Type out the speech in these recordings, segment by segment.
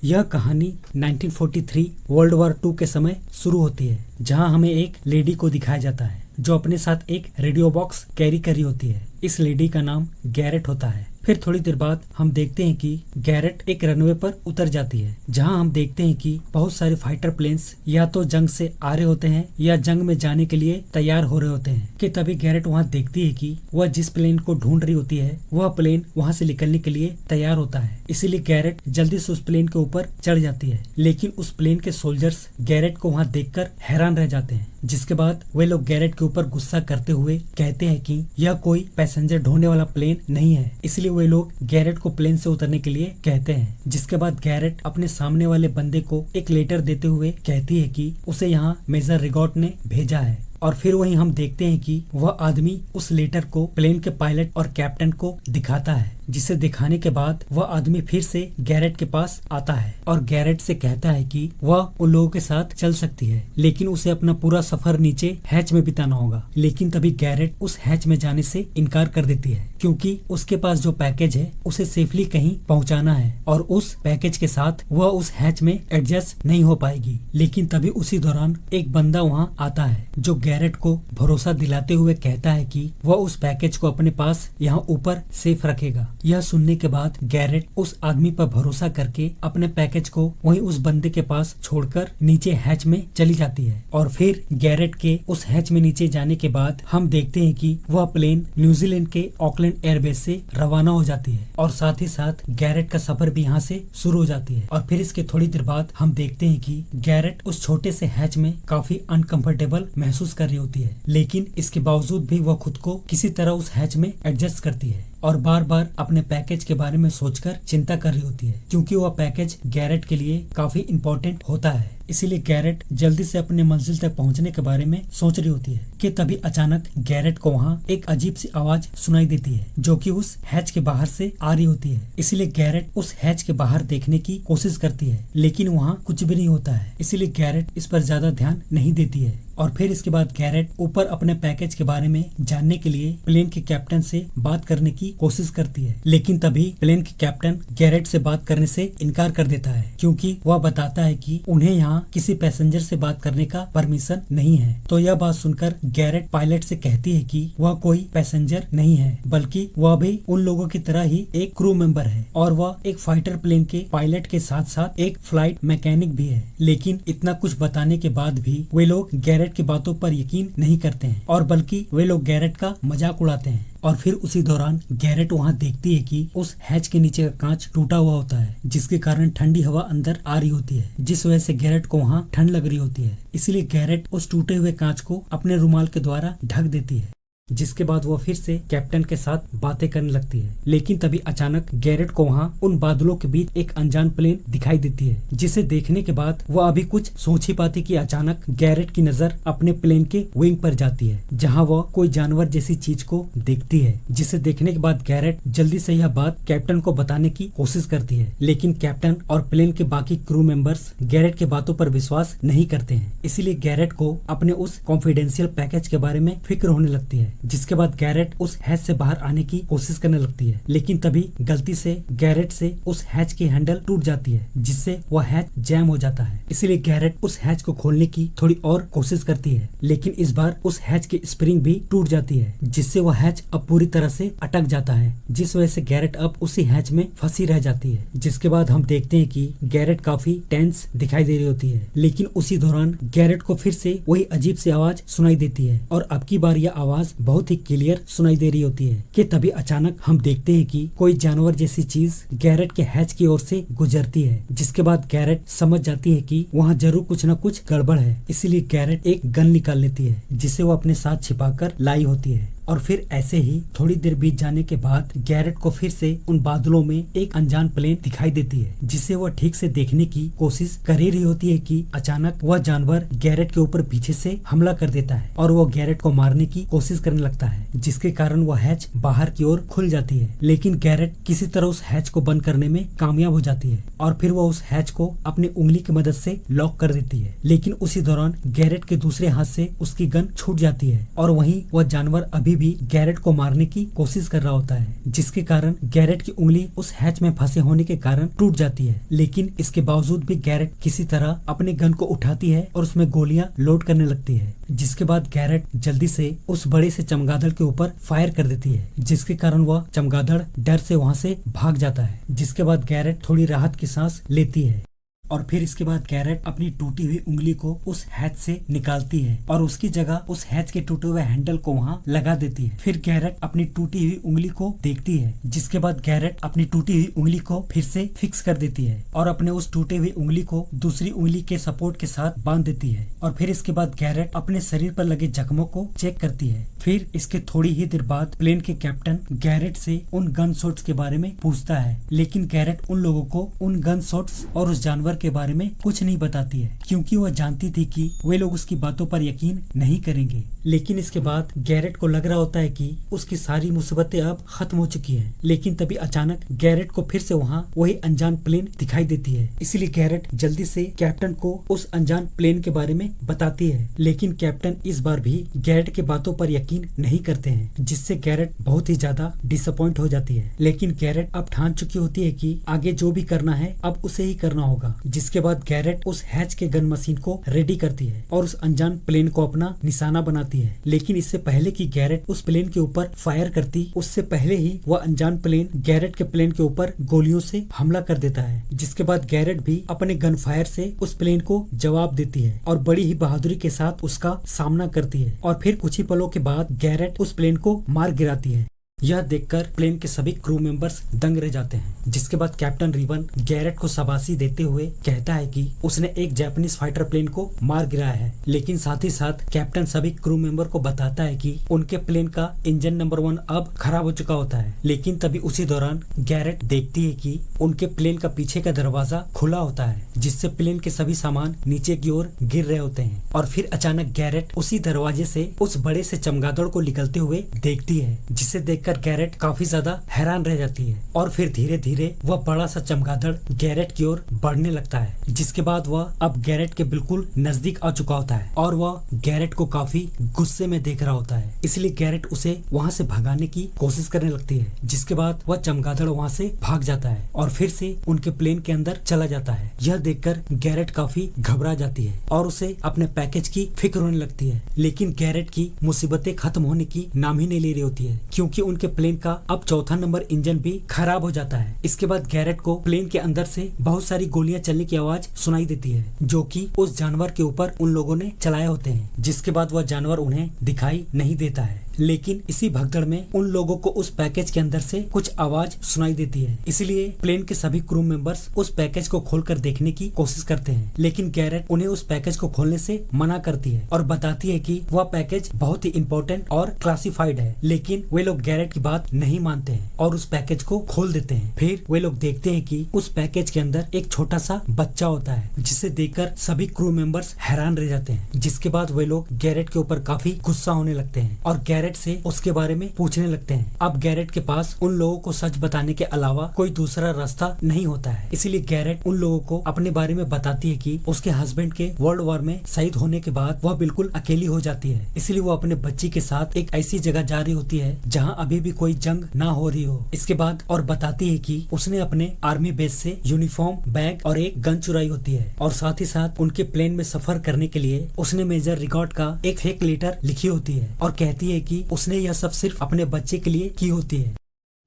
यह कहानी 1943 world war 2 के समय शुरू होती है, जहां हमें एक लेडी को दिखाया जाता है जो अपने साथ एक रेडियो बॉक्स कैरी करी होती है। इस लेडी का नाम गैरेट होता है। फिर थोड़ी देर बाद हम देखते हैं कि गैरेट एक रनवे पर उतर जाती है, जहां हम देखते हैं कि बहुत सारे फाइटर प्लेन्स या तो जंग से आ रहे होते हैं या जंग में जाने के लिए तैयार हो रहे होते हैं। कि तभी गैरेट वहां देखती है कि वह जिस प्लेन को ढूंढ रही होती है वह प्लेन वहां से निकलने के लिए तैयार होता है। इसीलिए गैरेट जल्दी से उस प्लेन के ऊपर चढ़ जाती है, लेकिन उस प्लेन के सोल्जर्स गैरेट को वहां देखकर हैरान रह जाते हैं। जिसके बाद वे लोग गैरेट के ऊपर गुस्सा करते हुए कहते हैं कि यह कोई पैसेंजर ढोने वाला प्लेन नहीं है। इसलिए वे लोग गैरेट को प्लेन से उतरने के लिए कहते हैं। जिसके बाद गैरेट अपने सामने वाले बंदे को एक लेटर देते हुए कहती है कि उसे यहाँ मेजर रिगॉट ने भेजा है। और फिर वहीं हम देखते हैं कि वह आदमी उस लेटर को प्लेन के पायलट और कैप्टन को दिखाता है, जिसे दिखाने के बाद वह आदमी फिर से गैरेट के पास आता है और गैरेट से कहता है कि वह उन लोगों के साथ चल सकती है, लेकिन उसे अपना पूरा सफर नीचे हैच में बिताना होगा। लेकिन तभी गैरेट उस हैच में जाने से इनकार कर देती है, क्योंकि उसके पास जो पैकेज है उसे सेफली कहीं पहुंचाना है और उस पैकेज के साथ वह उस हैच में एडजस्ट नहीं हो पाएगी। लेकिन तभी उसी दौरान एक बंदा वहाँ आता है जो गैरेट को भरोसा दिलाते हुए कहता है कि वह उस पैकेज को अपने पास यहाँ ऊपर सेफ रखेगा। यह सुनने के बाद गैरेट उस आदमी पर भरोसा करके अपने पैकेज को वहीं उस बंदे के पास छोड़कर नीचे हैच में चली जाती है। और फिर गैरेट के उस हैच में नीचे जाने के बाद हम देखते हैं कि वह प्लेन न्यूजीलैंड के ऑकलैंड एयरबेस से रवाना हो जाती है और साथ ही साथ गैरेट का सफर भी यहाँ से शुरू हो जाती है। और फिर इसके थोड़ी देर बाद हम देखते हैं कि गैरेट उस छोटे से हैच में काफी अनकंफर्टेबल महसूस कर रही होती है, लेकिन इसके बावजूद भी वह खुद को किसी तरह उस हैच में एडजस्ट करती है और बार बार अपने पैकेज के बारे में सोचकर चिंता कर रही होती है, क्योंकि वह पैकेज गैरेट के लिए काफी इम्पोर्टेंट होता है। इसीलिए गैरेट जल्दी से अपने मंजिल तक पहुंचने के बारे में सोच रही होती है कि तभी अचानक गैरेट को वहां एक अजीब सी आवाज सुनाई देती है, जो कि उस हैच के बाहर से आ रही होती है। इसीलिए गैरेट उस हैच के बाहर देखने की कोशिश करती है, लेकिन वहाँ कुछ भी नहीं होता है। इसीलिए गैरेट इस पर ज्यादा ध्यान नहीं देती है। और फिर इसके बाद गैरेट ऊपर अपने पैकेज के बारे में जानने के लिए प्लेन के कैप्टन से बात करने की कोशिश करती है, लेकिन तभी प्लेन के कैप्टन गैरेट से बात करने से इनकार कर देता है, क्योंकि वह बताता है कि उन्हें यहाँ किसी पैसेंजर से बात करने का परमिशन नहीं है। तो यह बात सुनकर गैरेट पायलट से कहती है कि वह कोई पैसेंजर नहीं है, बल्कि वह भी उन लोगों की तरह ही एक क्रू मेंबर है और वह एक फाइटर प्लेन के पायलट के साथ साथ एक फ्लाइट मैकेनिक भी है। लेकिन इतना कुछ बताने के बाद भी वे लोग गैरेट की बातों पर यकीन नहीं करते हैं और बल्कि वे लोग गैरेट का मजाक उड़ाते हैं। और फिर उसी दौरान गैरेट वहाँ देखती है कि उस हैच के नीचे का कांच टूटा हुआ होता है, जिसके कारण ठंडी हवा अंदर आ रही होती है, जिस वजह से गैरेट को वहाँ ठंड लग रही होती है। इसलिए गैरेट उस टूटे हुए कांच को अपने रुमाल के द्वारा ढक देती है, जिसके बाद वो फिर से कैप्टन के साथ बातें करने लगती है। लेकिन तभी अचानक गैरेट को वहाँ उन बादलों के बीच एक अनजान प्लेन दिखाई देती है, जिसे देखने के बाद वह अभी कुछ सोच ही पाती कि अचानक गैरेट की नजर अपने प्लेन के विंग पर जाती है, जहाँ वह कोई जानवर जैसी चीज को देखती है। जिसे देखने के बाद गैरेट जल्दी से यह बात कैप्टन को बताने की कोशिश करती है, लेकिन कैप्टन और प्लेन के बाकी क्रू मेंबर्स गैरेट के बातों पर विश्वास नहीं करते हैं। इसीलिए गैरेट को अपने उस कॉन्फिडेंशियल पैकेज के बारे में फिक्र होने लगती है। जिसके बाद गैरेट उस हैच से बाहर आने की कोशिश करने लगती है, लेकिन तभी गलती से गैरेट से उस हैच की हैंडल टूट जाती है, जिससे वह हैच जैम हो जाता है। इसीलिए गैरेट उस हैच को खोलने की थोड़ी और कोशिश करती है, लेकिन इस बार उस हैच की स्प्रिंग भी टूट जाती है, जिससे वह हैच अब पूरी तरह से अटक जाता है, जिस वजह से गैरेट अब उसी हैच में फंसी रह जाती है। जिसके बाद हम देखते हैं कि गैरेट काफी टेंस दिखाई दे रही होती है, लेकिन उसी दौरान गैरेट को फिर से वही अजीब सी आवाज सुनाई देती है और अब की बार यह आवाज बहुत ही क्लियर सुनाई दे रही होती है। कि तभी अचानक हम देखते हैं कि कोई जानवर जैसी चीज गैरेट के हैच की ओर से गुजरती है, जिसके बाद गैरेट समझ जाती है कि वहाँ जरूर कुछ न कुछ गड़बड़ है। इसीलिए गैरेट एक गन निकाल लेती है, जिसे वो अपने साथ छिपाकर लाई होती है। और फिर ऐसे ही थोड़ी देर बीत जाने के बाद गैरेट को फिर से उन बादलों में एक अनजान प्लेन दिखाई देती है, जिसे वह ठीक से देखने की कोशिश कर ही रही होती है कि अचानक वह जानवर गैरेट के ऊपर पीछे से हमला कर देता है और वह गैरेट को मारने की कोशिश करने लगता है, जिसके कारण वह हैच बाहर की ओर खुल जाती है। लेकिन गैरेट किसी तरह उस हैच को बंद करने में कामयाब हो जाती है और फिर वह उस हैच को अपनी उंगली की मदद से लॉक कर देती है। लेकिन उसी दौरान गैरेट के दूसरे हाथ से उसकी गन छूट जाती है और वहीं वह जानवर अभी अभी भी गैरेट को मारने की कोशिश कर रहा होता है, जिसके कारण गैरेट की उंगली उस हैच में फंसे होने के कारण टूट जाती है। लेकिन इसके बावजूद भी गैरेट किसी तरह अपने गन को उठाती है और उसमें गोलियां लोड करने लगती है, जिसके बाद गैरेट जल्दी से उस बड़े से चमगादड़ के ऊपर फायर कर देती है, जिसके कारण वह चमगादड़ डर से वहां से भाग जाता है। जिसके बाद गैरेट थोड़ी राहत की सांस लेती है और फिर इसके बाद गैरेट अपनी टूटी हुई उंगली को उस हैच से निकालती है और उसकी जगह उस हैच के टूटे हुए हैंडल को वहाँ लगा देती है। फिर गैरेट अपनी टूटी हुई उंगली को देखती है, जिसके बाद गैरेट अपनी टूटी हुई उंगली को फिर से फिक्स कर देती है और अपने उस टूटे हुई उंगली को दूसरी उंगली के सपोर्ट के साथ बांध देती है। और फिर इसके बाद गैरेट अपने शरीर पर लगे जख्मों को चेक करती है। फिर इसके थोड़ी ही देर बाद प्लेन के कैप्टन गैरेट से उन गन शॉट्स के बारे में पूछता है, लेकिन गैरेट उन लोगों को उन गन शॉट्स और उस जानवर के बारे में कुछ नहीं बताती है, क्योंकि वह जानती थी कि वे लोग उसकी बातों पर यकीन नहीं करेंगे। लेकिन इसके बाद गैरेट को लग रहा होता है कि उसकी सारी मुसीबतें अब खत्म हो चुकी हैं। लेकिन तभी अचानक गैरेट को फिर से वहाँ वही अनजान प्लेन दिखाई देती है, इसलिए गैरेट जल्दी से कैप्टन को उस अनजान प्लेन के बारे में बताती है। लेकिन कैप्टन इस बार भी गैरेट के बातों पर यकीन नहीं करते हैं, जिससे गैरेट बहुत ही ज्यादा डिसअपॉइंट हो जाती है। लेकिन गैरेट अब ठान चुकी होती है कि आगे जो भी करना है अब उसे ही करना होगा। जिसके बाद गैरेट उस हैच के गन मशीन को रेडी करती है और उस अनजान प्लेन को अपना निशाना बनाती है। लेकिन इससे पहले कि गैरेट उस प्लेन के ऊपर फायर करती, उससे पहले ही वह अनजान प्लेन गैरेट के प्लेन के ऊपर गोलियों से हमला कर देता है। जिसके बाद गैरेट भी अपने गन फायर से उस प्लेन को जवाब देती है और बड़ी ही बहादुरी के साथ उसका सामना करती है। और फिर कुछ ही पलों के बाद गैरेट उस प्लेन को मार गिराती है। यह देखकर प्लेन के सभी क्रू मेंबर्स दंग रह जाते हैं। जिसके बाद कैप्टन रिवन गैरेट को शाबाशी देते हुए कहता है कि उसने एक जापानीज फाइटर प्लेन को मार गिराया है। लेकिन साथ ही साथ कैप्टन सभी क्रू मेंबर को बताता है कि उनके प्लेन का इंजन नंबर 1 अब खराब हो चुका होता है। लेकिन तभी उसी दौरान गैरेट देखती है कि उनके प्लेन का पीछे का दरवाजा खुला होता है, जिससे प्लेन के सभी सामान नीचे की ओर गिर रहे होते हैं। और फिर अचानक गैरेट उसी दरवाजे से उस बड़े से चमगादड़ को निकलते हुए देखती है, जिसे देखकर गैरेट काफी ज्यादा हैरान रह जाती है। और फिर धीरे धीरे वह बड़ा सा चमगादड़ गैरेट की ओर बढ़ने लगता है, जिसके बाद वह अब गैरेट के बिल्कुल नजदीक आ चुका होता है और वह गैरेट को काफी गुस्से में देख रहा होता है। इसलिए गैरेट उसे वहाँ से भगाने की कोशिश करने लगती है। जिसके बाद वह चमगादड़ वहाँ से भाग जाता है और फिर से उनके प्लेन के अंदर चला जाता है। यह देखकर गैरेट काफी घबरा जाती है और उसे अपने पैकेज की फिक्र होने लगती है। लेकिन गैरेट की मुसीबतें खत्म होने की नाम ही नहीं ले रही होती है, क्योंकि उनके प्लेन का अब चौथा नंबर इंजन भी खराब हो जाता है। इसके बाद गैरेट को प्लेन के अंदर से बहुत सारी गोलियां चलने की आवाज सुनाई देती है, जो कि उस जानवर के ऊपर उन लोगों ने चलाए होते हैं। जिसके बाद वह जानवर उन्हें दिखाई नहीं देता है। लेकिन इसी भगदड़ में उन लोगों को उस पैकेज के अंदर से कुछ आवाज सुनाई देती है। इसलिए प्लेन के सभी क्रू मेंबर्स उस पैकेज को खोलकर देखने की कोशिश करते हैं। लेकिन गैरेट उन्हें उस पैकेज को खोलने से मना करती है और बताती है कि वह पैकेज बहुत ही इम्पोर्टेंट और क्लासिफाइड है। लेकिन वे लोग गैरेट की बात नहीं मानते हैं और उस पैकेज को खोल देते हैं। फिर वे लोग देखते हैं कि उस पैकेज के अंदर एक छोटा सा बच्चा होता है, जिसे देखकर सभी क्रू मेंबर्स हैरान रह जाते हैं। जिसके बाद वे लोग गैरेट के ऊपर काफी गुस्सा होने लगते हैं और गैरेट से उसके बारे में पूछने लगते हैं। अब गैरेट के पास उन लोगों को सच बताने के अलावा कोई दूसरा रास्ता नहीं होता है। इसीलिए गैरेट उन लोगों को अपने बारे में बताती है कि उसके हस्बैंड के वर्ल्ड वॉर में शहीद होने के बाद वह बिल्कुल अकेली हो जाती है। इसलिए वो अपने बच्ची के साथ एक ऐसी जगह जा रही होती है जहाँ अभी भी कोई जंग ना हो रही हो। इसके बाद और बताती है कि उसने अपने आर्मी बेस से यूनिफॉर्म, बैग और एक गन चुराई होती है और साथ ही साथ उनके प्लेन में सफर करने के लिए उसने मेजर रिकॉर्ड का एक फेक लेटर लिखी होती है और कहती है कि उसने यह सब सिर्फ अपने बच्चे के लिए की होती है।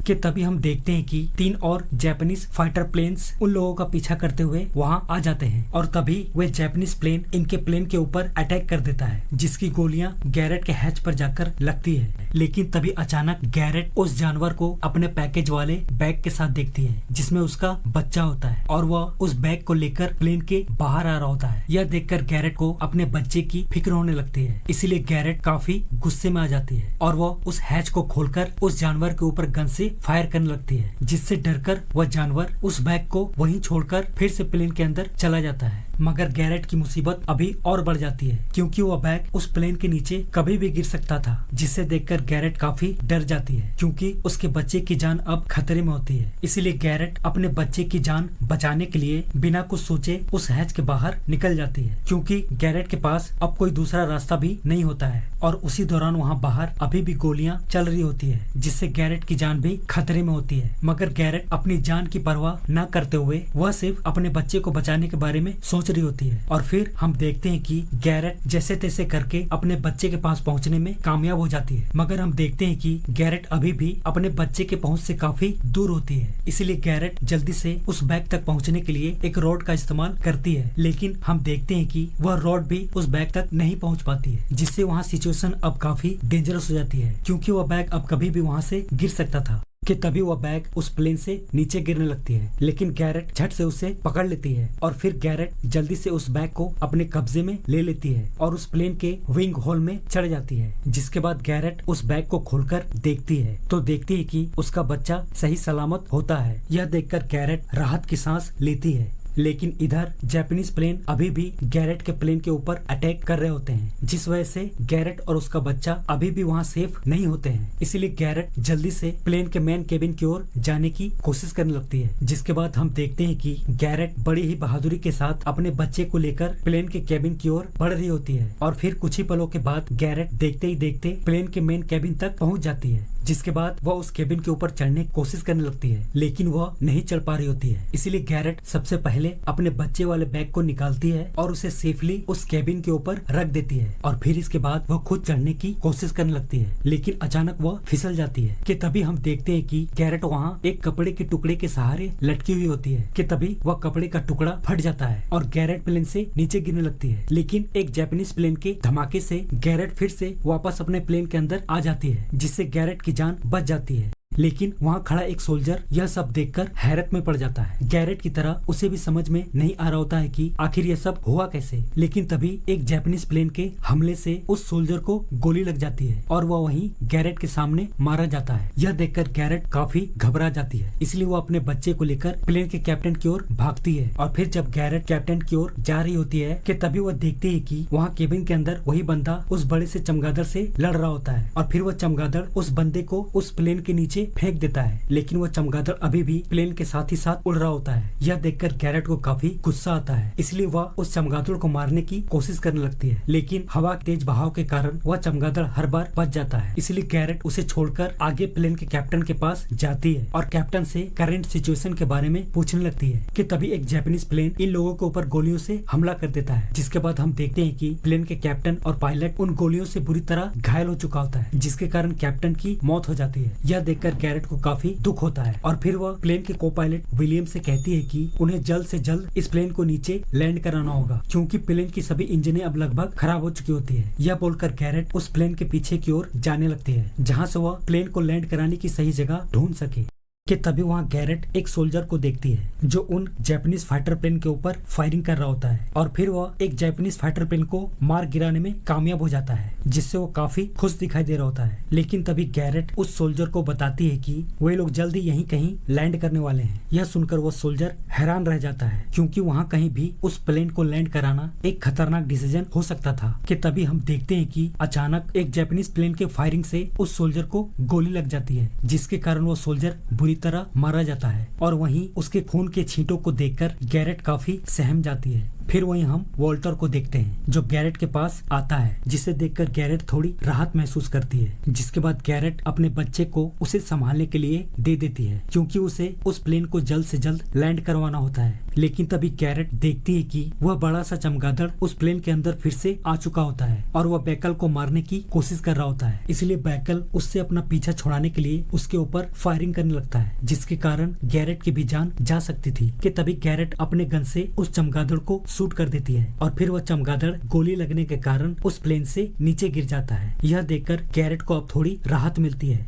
कि तभी हम देखते हैं कि 3 और जापानीज फाइटर प्लेन्स उन लोगों का पीछा करते हुए वहां आ जाते हैं और तभी वे जापानीज प्लेन इनके प्लेन के ऊपर अटैक कर देता है, जिसकी गोलियां गैरेट के हैच पर जाकर लगती है। लेकिन तभी अचानक गैरेट उस जानवर को अपने पैकेज वाले बैग के साथ देखती है, जिसमें उसका बच्चा होता है और वह उस बैग को लेकर प्लेन के बाहर आ रहा होता है। यह देखकर गैरेट को अपने बच्चे की फिक्र होने लगती है। इसीलिए गैरेट काफी गुस्से में आ जाती है और वह उस हैच को खोलकर उस जानवर के ऊपर गन से फायर करने लगती है, जिससे डरकर वह जानवर उस बैग को वहीं छोड़कर फिर से प्लेन के अंदर चला जाता है। मगर गैरेट की मुसीबत अभी और बढ़ जाती है, क्योंकि वह बैग उस प्लेन के नीचे कभी भी गिर सकता था, जिसे देखकर गैरेट काफी डर जाती है, क्योंकि उसके बच्चे की जान अब खतरे में होती है। इसीलिए गैरेट अपने बच्चे की जान बचाने के लिए बिना कुछ सोचे उस हैच के बाहर निकल जाती है, क्योंकि गैरेट के पास अब कोई दूसरा रास्ता भी नहीं होता है। और उसी दौरान वहाँ बाहर अभी भी गोलियां चल रही होती है, जिससे गैरेट की जान भी खतरे में होती है। मगर गैरेट अपनी जान की परवाह न करते हुए वह सिर्फ अपने बच्चे को बचाने के बारे में सोच रही होती है। और फिर हम देखते हैं कि गैरेट जैसे तैसे करके अपने बच्चे के पास पहुंचने में कामयाब हो जाती है। मगर हम देखते हैं कि गैरेट अभी भी अपने बच्चे के पहुंच से काफी दूर होती है। इसलिए गैरेट जल्दी से उस बैग तक पहुंचने के लिए एक रॉड का इस्तेमाल करती है, लेकिन हम देखते हैं कि वह रॉड भी उस बैग तक नहीं पहुंच पाती है, जिससे वहाँ सिचुएशन अब काफी डेंजरस हो जाती है, क्योंकि वह बैग अब कभी भी वहाँ से गिर सकता था। कि तभी वह बैग उस प्लेन से नीचे गिरने लगती है, लेकिन गैरेट झट से उसे पकड़ लेती है और फिर गैरेट जल्दी से उस बैग को अपने कब्जे में ले लेती है और उस प्लेन के विंग होल में चढ़ जाती है। जिसके बाद गैरेट उस बैग को खोलकर देखती है तो देखती है कि उसका बच्चा सही सलामत होता है। यह देखकर गैरेट राहत की सांस लेती है, लेकिन इधर जापानीज प्लेन अभी भी गैरेट के प्लेन के ऊपर अटैक कर रहे होते हैं, जिस वजह से गैरेट और उसका बच्चा अभी भी वहाँ सेफ नहीं होते हैं। इसीलिए गैरेट जल्दी से प्लेन के मेन केबिन की ओर जाने की कोशिश करने लगती है। जिसके बाद हम देखते हैं कि गैरेट बड़ी ही बहादुरी के साथ अपने बच्चे को लेकर प्लेन के केबिन की ओर बढ़ रही होती है और फिर कुछ ही पलों के बाद गैरेट देखते ही देखते प्लेन के मेन केबिन तक पहुँच जाती है। जिसके बाद वह उस केबिन के ऊपर चढ़ने की कोशिश करने लगती है, लेकिन वह नहीं चढ़ पा रही होती है। इसीलिए गैरेट सबसे पहले अपने बच्चे वाले बैग को निकालती है और उसे सेफली उस केबिन के ऊपर रख देती है और फिर इसके बाद वह खुद चढ़ने की कोशिश करने लगती है, लेकिन अचानक वह फिसल जाती है। कि तभी हम देखते हैं कि गैरेट वहाँ एक कपड़े के टुकड़े के सहारे लटकी हुई होती है। कि तभी वह कपड़े का टुकड़ा फट जाता है और गैरेट प्लेन से नीचे गिरने लगती है, लेकिन एक जापानीज प्लेन के धमाके से गैरेट फिर से वापस अपने प्लेन के अंदर आ जाती है, जिससे गैरेट की जान बच जाती है। लेकिन वहाँ खड़ा एक सोल्जर यह सब देखकर हैरत में पड़ जाता है। गैरेट की तरह उसे भी समझ में नहीं आ रहा होता है कि आखिर यह सब हुआ कैसे। लेकिन तभी एक जापानीज प्लेन के हमले से उस सोल्जर को गोली लग जाती है और वह वहीं गैरेट के सामने मारा जाता है। यह देखकर गैरेट काफी घबरा जाती है, इसलिए वो अपने बच्चे को लेकर प्लेन के कैप्टन की ओर भागती है। और फिर जब गैरेट कैप्टन की ओर जा रही होती है कि तभी वह देखती है कि वहाँ केबिन के अंदर वही बंदा उस बड़े से चमगादड़ से लड़ रहा होता है और फिर वह चमगादड़ उस बंदे को उस प्लेन के नीचे फेंक देता है, लेकिन वह चमगादड़ अभी भी प्लेन के साथ ही साथ उड़ रहा होता है। यह देखकर गैरेट को काफी गुस्सा आता है, इसलिए वह उस चमगादड़ को मारने की कोशिश करने लगती है, लेकिन हवा के तेज बहाव के कारण वह चमगादड़ हर बार बच जाता है। इसलिए गैरेट उसे छोड़कर आगे प्लेन के कैप्टन के पास जाती है और कैप्टन से करंट सिचुएशन के बारे में पूछने लगती है। कि तभी एक जापानीज प्लेन इन लोगों के ऊपर गोलियों से हमला कर देता है, जिसके बाद हम देखते हैं कि प्लेन के कैप्टन और पायलट उन गोलियों से बुरी तरह घायल हो चुका होता है, जिसके कारण कैप्टन की मौत हो जाती है। यह देखकर गैरेट को काफी दुख होता है और फिर वह प्लेन के को पायलट विलियम से कहती है कि उन्हें जल्द से जल्द इस प्लेन को नीचे लैंड कराना होगा, क्योंकि प्लेन की सभी इंजनें अब लगभग खराब हो चुकी होती है। यह बोलकर गैरेट उस प्लेन के पीछे की ओर जाने लगती है, जहाँ से वह प्लेन को लैंड कराने की सही जगह ढूंढ सके। कि तभी वहाँ गैरेट एक सोल्जर को देखती है जो उन जापानीज फाइटर प्लेन के ऊपर फायरिंग कर रहा होता है और फिर वह एक जापानीज फाइटर प्लेन को मार गिराने में कामयाब हो जाता है, जिससे वो काफी खुश दिखाई दे रहा होता है। लेकिन तभी गैरेट उस सोल्जर को बताती है कि वे लोग जल्दी यहीं कहीं लैंड करने वाले हैं। यह सुनकर वो सोल्जर हैरान रह जाता है, क्योंकि वहाँ कहीं भी उस प्लेन को लैंड कराना एक खतरनाक डिसीजन हो सकता था। कि तभी हम देखते हैं कि अचानक एक जापानीज प्लेन के फायरिंग से उस सोल्जर को गोली लग जाती है, जिसके कारण वो सोल्जर बुरी तरह मारा जाता है और वहीं उसके खून के छींटों को देखकर गैरेट काफी सहम जाती है। फिर वहीं हम वॉल्टर को देखते हैं जो गैरेट के पास आता है, जिसे देखकर गैरेट थोड़ी राहत महसूस करती है। जिसके बाद गैरेट अपने बच्चे को उसे संभालने के लिए दे देती है, क्योंकि उसे उस प्लेन को जल्द से जल्द लैंड करवाना होता है। लेकिन तभी गैरेट देखती है कि वह बड़ा सा चमगादड़ उस प्लेन के अंदर फिर से आ चुका होता है और वह बैकल को मारने की कोशिश कर रहा होता है। इसलिए बैकल उससे अपना पीछा छुड़ाने के लिए उसके ऊपर फायरिंग करने लगता है, जिसके कारण गैरेट की भी जान जा सकती थी। कि तभी गैरेट अपने गन से उस चमगादड़ को शूट कर देती है और फिर वह चमगादड़ गोली लगने के कारण उस प्लेन से नीचे गिर जाता है। यह देखकर गैरेट को अब थोड़ी राहत मिलती है।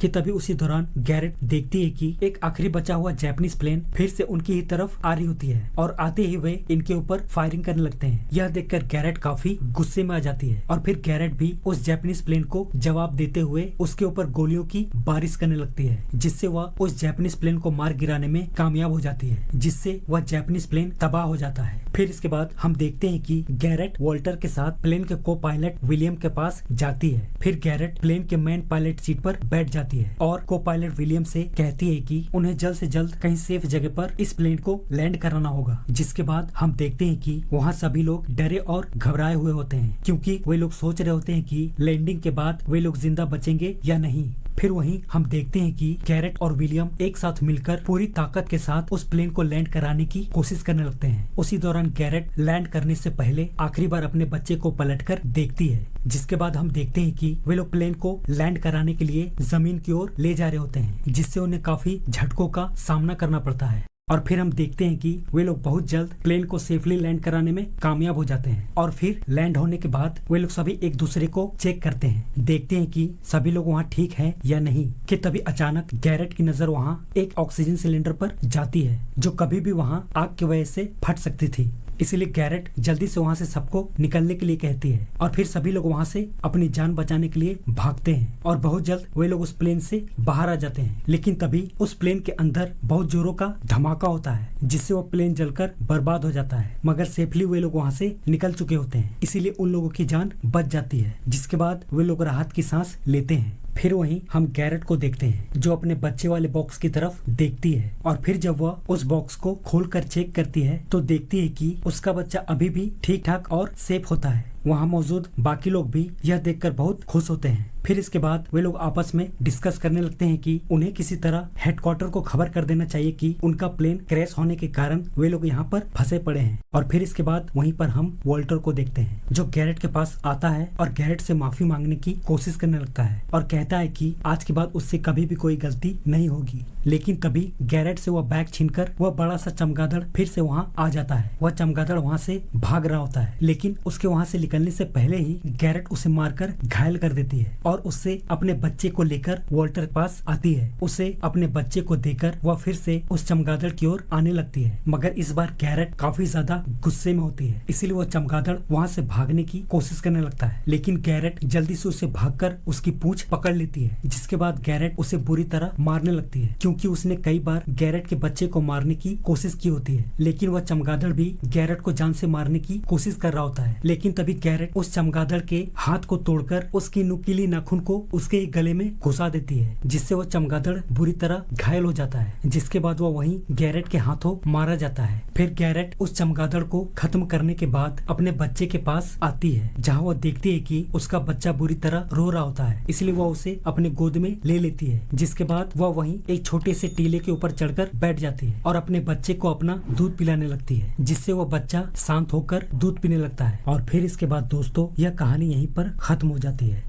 कि तभी उसी दौरान गैरेट देखती है कि एक आखिरी बचा हुआ जापानीज प्लेन फिर से उनकी ही तरफ आ रही होती है और आते ही वे इनके ऊपर फायरिंग करने लगते हैं। यह देखकर गैरेट काफी गुस्से में आ जाती है और फिर गैरेट भी उस जापानीज प्लेन को जवाब देते हुए उसके ऊपर गोलियों की बारिश करने लगती है, जिससे वह उस जापानीज प्लेन को मार गिराने में कामयाब हो जाती है, जिससे वह जापानीज प्लेन तबाह हो जाता है। फिर इसके बाद हम देखते हैं कि गैरेट वॉल्टर के साथ प्लेन के को पायलट विलियम के पास जाती है। फिर गैरेट प्लेन के मेन पायलट सीट पर बैठ जाती है और को पायलट विलियम से कहती है कि उन्हें जल्द से जल्द कहीं सेफ जगह पर इस प्लेन को लैंड कराना होगा। जिसके बाद हम देखते हैं कि वहाँ सभी लोग डरे और घबराए हुए होते हैं, क्योंकि वे लोग सोच रहे होते हैं कि लैंडिंग के बाद वे लोग जिंदा बचेंगे या नहीं। फिर वहीं हम देखते हैं कि गैरेट और विलियम एक साथ मिलकर पूरी ताकत के साथ उस प्लेन को लैंड कराने की कोशिश करने लगते हैं। उसी दौरान गैरेट लैंड करने से पहले आखिरी बार अपने बच्चे को पलटकर देखती है। जिसके बाद हम देखते हैं कि वे लोग प्लेन को लैंड कराने के लिए जमीन की ओर ले जा रहे होते हैं, जिससे उन्हें काफी झटकों का सामना करना पड़ता है। और फिर हम देखते हैं कि वे लोग बहुत जल्द प्लेन को सेफली लैंड कराने में कामयाब हो जाते हैं। और फिर लैंड होने के बाद वे लोग सभी एक दूसरे को चेक करते हैं, देखते हैं कि सभी लोग वहाँ ठीक हैं या नहीं। कि तभी अचानक गैरेट की नजर वहाँ एक ऑक्सीजन सिलेंडर पर जाती है, जो कभी भी वहाँ आग की वजह से फट सकती थी। इसीलिए गैरेट जल्दी से वहाँ से सबको निकलने के लिए कहती है और फिर सभी लोग वहाँ से अपनी जान बचाने के लिए भागते हैं और बहुत जल्द वे लोग उस प्लेन से बाहर आ जाते हैं। लेकिन तभी उस प्लेन के अंदर बहुत जोरों का धमाका होता है, जिससे वो प्लेन जलकर बर्बाद हो जाता है, मगर सेफली वे लोग वहाँ से निकल चुके होते हैं, इसीलिए उन लोगों की जान बच जाती है। जिसके बाद वे लोग राहत की सांस लेते हैं। फिर वहीं हम गैरेट को देखते हैं, जो अपने बच्चे वाले बॉक्स की तरफ देखती है और फिर जब वह उस बॉक्स को खोलकर चेक करती है तो देखती है कि उसका बच्चा अभी भी ठीक ठाक और सेफ होता है। वहाँ मौजूद बाकी लोग भी यह देखकर बहुत खुश होते हैं। फिर इसके बाद वे लोग आपस में डिस्कस करने लगते हैं कि उन्हें किसी तरह हेडक्वार्टर को खबर कर देना चाहिए कि उनका प्लेन क्रैश होने के कारण वे लोग यहाँ पर फंसे पड़े हैं। और फिर इसके बाद वहीं पर हम वॉल्टर को देखते हैं, जो गैरेट के पास आता है और गैरेट से माफी मांगने की कोशिश करने लगता है और कहता है कि आज के बाद उससे कभी भी कोई गलती नहीं होगी। लेकिन तभी गैरेट से वह बैग छीनकर वह बड़ा सा चमगादड़ फिर से वहाँ आ जाता है। वह चमगादड़ वहाँ से भाग रहा होता है, लेकिन उसके वहाँ से निकलने से पहले ही गैरेट उसे मारकर घायल कर देती है और उससे अपने बच्चे को लेकर वॉल्टर के पास आती है। उसे अपने बच्चे को देकर वह फिर से उस चमगादड़ की ओर आने लगती है, मगर इस बार गैरेट काफी ज्यादा गुस्से में होती है, इसीलिए वह चमगादड़ वहाँ से भागने की कोशिश करने लगता है। लेकिन गैरेट जल्दी से उसे भागकर उसकी पूंछ पकड़ लेती है, जिसके बाद गैरेट उसे बुरी तरह मारने लगती है, क्योंकि उसने कई बार गैरेट के बच्चे को मारने की कोशिश की होती है। लेकिन वह चमगादड़ भी गैरेट को जान से मारने की कोशिश कर रहा होता है। लेकिन तभी गैरेट उस चमगादड़ के हाथ को तोड़कर उसकी नुकीली नाखून को उसके गले में घुसा देती है, जिससे वह चमगादड़ बुरी तरह घायल हो जाता है। जिसके बाद वह वहीं गैरेट के हाथों मारा जाता है। फिर गैरेट उस चमगादड़ को खत्म करने के बाद अपने बच्चे के पास आती है, जहाँ वह देखती है कि उसका बच्चा बुरी तरह रो रहा होता है, इसलिए वह उसे अपने गोद में ले लेती है। जिसके बाद वह वहीं एक छोटे से टीले के ऊपर चढ़कर बैठ जाती है और अपने बच्चे को अपना दूध पिलाने लगती है, जिससे वह बच्चा शांत होकर दूध पीने लगता है। और फिर इसके बाद दोस्तों यह कहानी यहीं पर खत्म हो जाती है।